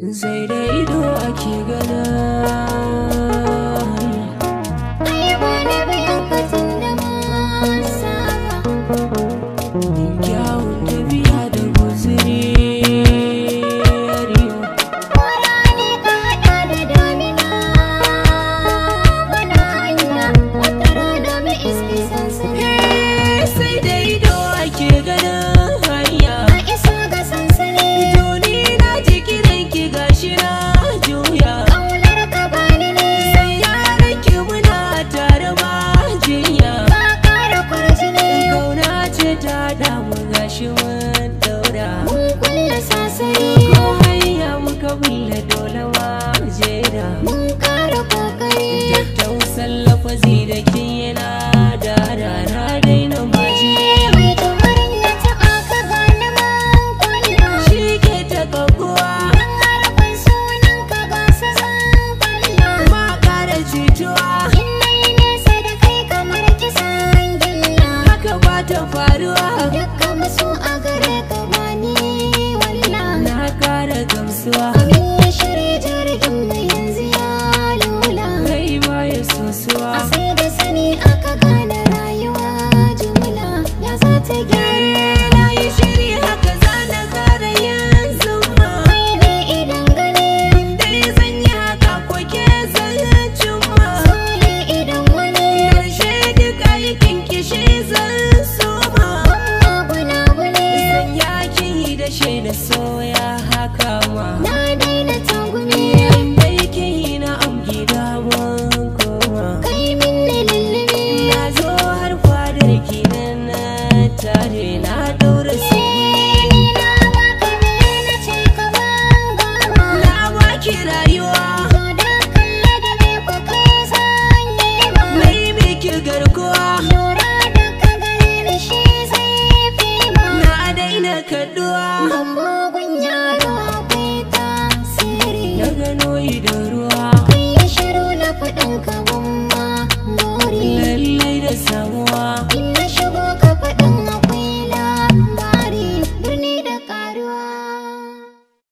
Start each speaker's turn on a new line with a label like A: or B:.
A: Sai da ido ake gana.
B: Ai ba da biyan katin da masa ba.
A: Kyawun tafiya da guzuri yariyo.
B: Kora ne ka haɗa da damina. Mana hanya wata rana mai iske sansani.
A: Sai da ido ake gana hanya.
B: A iso ga sansani.
A: Tuni na ji kiranki gashi na juya.
B: Ƙaunar ka bani ne.
A: Sai yaran ki muna tare ba jinya.
B: Ka ƙara kwarjini.
A: Kauna ce ta damu gashi mun daura.
B: Mun kulle sasari.
A: Ko hanya muka bulle dole ma jera.
B: Mun ƙara ƙoƙari.
A: Tattausan lafazi da ke yana da rana daina maji.
B: Mai kamarin na taɓa ka gane man kulla.
A: Shi ke ta kaguwa
B: Don harafin sunan ka ba su zan kalla.
A: ma ƙara cutuwa.
B: In nayi nesa da kai kamar kisan gilla.
A: Haka ba ta faruwa.
B: Dukka musu a gare ka bani walla.
A: Na ƙara gamsuwa.
B: Abin ya shirya jirgin mai yanzu ya lula.
A: Kai ma ya sosuwa.
B: A sai da sani aka gane rayuwa jumla. Ya za ta gyara.
A: Na yi shiri haka za na ƙara yin zuma.
B: Kai ne idan gani.
A: Dai zan yi haka ko ke zan cimma.
B: So ne idan wani.
A: Karshe duk aikin kishi zan suma.
B: Amma guna-gune.
A: Zan yaki da shaida soya haka ma.
B: Na daina tangumi.
A: Dai ke yi na amgi da mun koma.
B: Kai min ne lullumi.
A: Na zo har fadar kinan na tare na daura su.
B: Ni na baka me na ce ka ban gama.
A: Na baki rayuwa.
B: To da kalle da me ku kai san nema.
A: Mai miki garkuwa.
B: Lura da ka gare ni shi zai fi ma.
A: Na daina kaduwa.